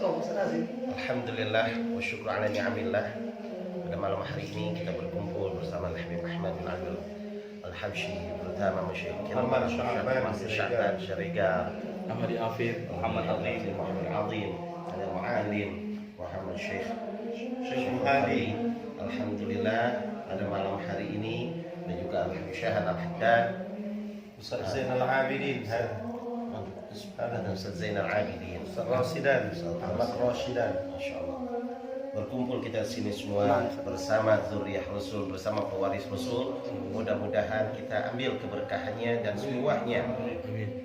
Alhamdulillah wa syukur ala ni'amillah. Pada malam hari ini kita berkumpul bersama Habib Ahmad bin Abdul Al-Habsyi, bersama Masyaikh Muhammad Sya'ban Syarigar, Ahmad Afif, Muhammad Azim, Muhammad Azim, ada Mu'alim, Muhammad Syekh Muhadi. Alhamdulillah pada malam hari ini dan juga Al-Habib Syahan Al-Haddad, Ustaz Zainal Abidin, Ustaz Zainal Abidin, Rasidan, Ahmad Rasidan. Masyaallah. Berkumpul kita sini semua bersama zuriyah Rasul, bersama pewaris Rasul. Mudah-mudahan kita ambil keberkahannya dan semuanya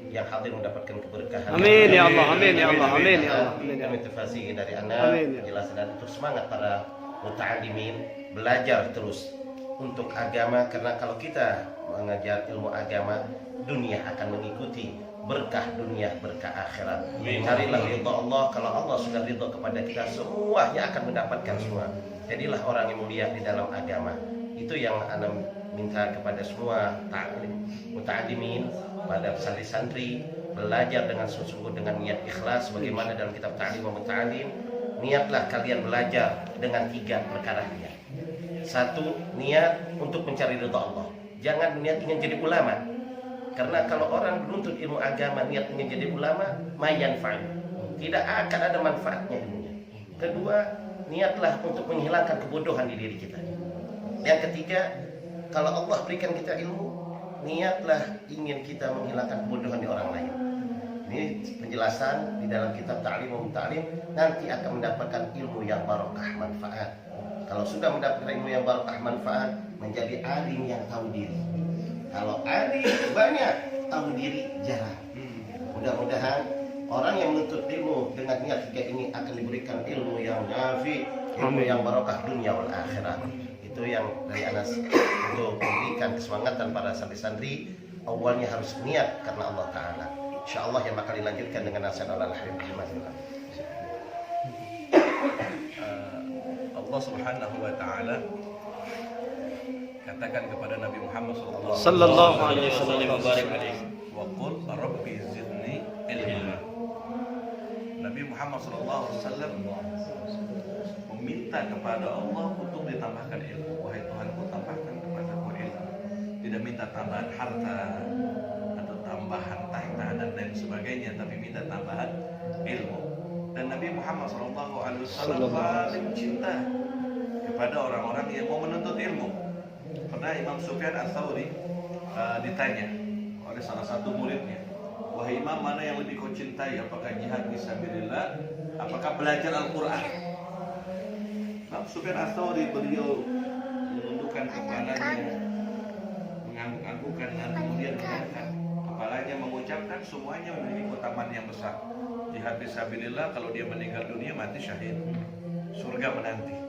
yang hadir mendapatkan keberkahan. Amin ya Allah, amin ya Allah, amin ya Allah. Kami tafsir dari Anda, penjelasan dan terus semangat para muta'allimin belajar terus untuk agama, karena kalau kita mengajar ilmu agama, dunia akan mengikuti, berkah dunia, berkah akhirat. Carilah ridha Allah. Kalau Allah sudah ridha kepada kita, semuanya akan mendapatkan semua. Jadilah orang yang mulia di dalam agama. Itu yang Anda minta kepada semua muta'allimin, pada santri-santri, belajar dengan sungguh-sungguh dengan niat ikhlas. Bagaimana dalam kitab Ta'lim wa Muta'allim, niatlah kalian belajar dengan 3 perkara niat. 1, niat untuk mencari ridha Allah. Jangan niat ingin jadi ulama. Karena kalau orang menuntut ilmu agama niat ingin jadi ulama, mayan fa'il, tidak akan ada manfaatnya ilmunya. Kedua, niatlah untuk menghilangkan kebodohan di diri kita. Yang ketiga, kalau Allah berikan kita ilmu, niatlah ingin kita menghilangkan kebodohan di orang lain. Ini penjelasan di dalam kitab Ta'lim wa Muta'allim. Nanti akan mendapatkan ilmu yang barokah, manfaat. Kalau sudah mendapatkan ilmu yang barokah, manfaat, menjadi alim yang tahu diri. Kalau alim banyak, tahu diri jarang. Mudah-mudahan orang yang menuntut ilmu dengan niat 3 ini akan diberikan ilmu yang nafi, ilmu yang barokah dunia wal akhirat. Itu yang dari Anas untuk memberikan kesemangatan para santri-santri. Awalnya harus niat karena Allah Ta'ala. InsyaAllah yang bakal dilanjutkan dengan nasihat Al-Habib Ahmad. Allah Subhanahu wa Ta'ala katakan kepada Nabi Muhammad Sallallahu alaihi wasallam, wa qul rabbi zidni ilma. Nabi Muhammad sallallahu alaihi wasallam meminta kepada Allah untuk ditambahkan ilmu. Wahai Tuhanku, tambahkan kepadaku ilmu. Tidak minta tambahan harta atau tambahan tahta dan lain sebagainya, tapi minta tambahan ilmu. Dan Nabi Muhammad sallallahu alaihi wasallam paling cinta kepada orang-orang yang mau menuntut ilmu. Pernah Imam Sufyan Ats-Tsauri ditanya oleh salah satu muridnya, wahai Imam, mana yang lebih kau cintai? Apakah jihad fisabilillah? Apakah belajar Al-Quran? Imam Sufyan Ats-Tsauri, beliau menundukkan kepalanya, mengangguk-anggukkan dan kemudian mengangkat kepalanya, mengucapkan semuanya memiliki keutamaan yang besar. Jihad fisabilillah, kalau dia meninggal dunia mati syahid, surga menanti.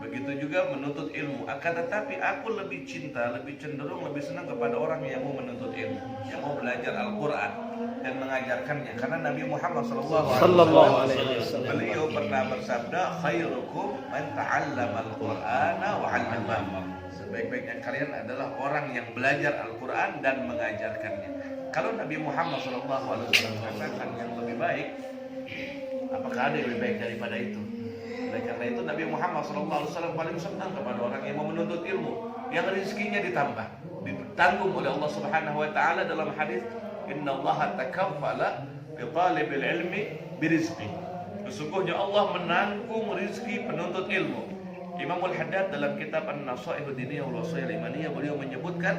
Begitu juga menuntut ilmu. Akan tetapi aku lebih cinta, lebih cenderung, lebih senang kepada orang yang mau menuntut ilmu, yang mau belajar Al-Quran dan mengajarkannya. Karena Nabi Muhammad SAW beliau pernah bersabda, khairukum man ta'allama al-Qur'ana wa 'allamahu. Sebaik-baiknya kalian adalah orang yang belajar Al-Quran dan mengajarkannya. Kalau Nabi Muhammad SAW katakan yang lebih baik, apakah ada yang lebih baik daripada itu? Oleh karena itu Nabi Muhammad SAW paling senang kepada orang yang mau menuntut ilmu, yang rezekinya ditambah, ditanggung oleh Allah Subhanahu wa Ta'ala dalam hadis, innallaha takaffala bi talibil ilmi birizqi. Sesungguhnya Allah menanggung rezeki penuntut ilmu. Imam Al-Haddad dalam kitab An-Nasaihud Diniyah wal Wasiyah Imaniyah, beliau menyebutkan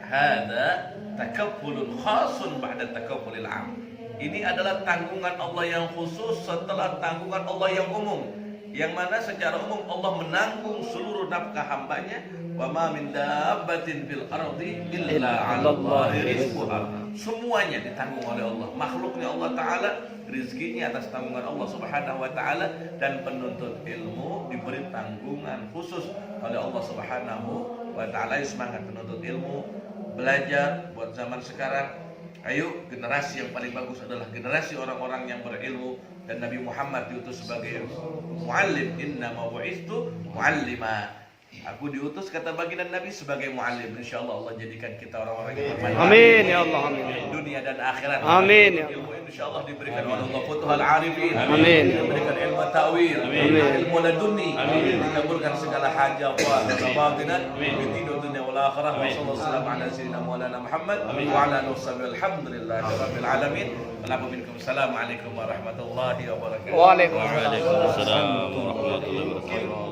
hadza takaffulun khasun ba'da takaffulil 'am. Ini adalah tanggungan Allah yang khusus setelah tanggungan Allah yang umum, yang mana secara umum Allah menanggung seluruh nafkah hambanya. Wa ma min dabbatin fil ardi illa 'alallahi rizquha. Semuanya ditanggung oleh Allah. Makhluknya Allah Ta'ala, rezekinya atas tanggungan Allah Subhanahu wa Ta'ala. Dan penuntut ilmu diberi tanggungan khusus oleh Allah Subhanahu wa Ta'ala. Semangat penuntut ilmu, belajar buat zaman sekarang. Ayo, generasi yang paling bagus adalah generasi orang-orang yang berilmu. Dan Nabi Muhammad diutus sebagai muallim. Inna ma bu'istu muallima. Aku diutus kata baginda Nabi sebagai muallim. Insyaallah Allah jadikan kita orang-orang yang bermanfaat. Amin ya Allah, amin. Dunia dan akhirat. Amin ya Ilmu insyaallah diberikan oleh Allah Futuhal Arifin. Amin. Diberikan ilmu ta'wil, ilmu laduni. Dikabulkan segala hajat wa batinan di dunia wal akhirah. Wassallallahu ala sayyidina Maulana Muhammad wa ala alihi wasallam. Alhamdulillahi rabbil alamin. Assalamualaikum warahmatullahi wabarakatuh. Waalaikumsalam. Waalaikumsalam warahmatullahi wabarakatuh.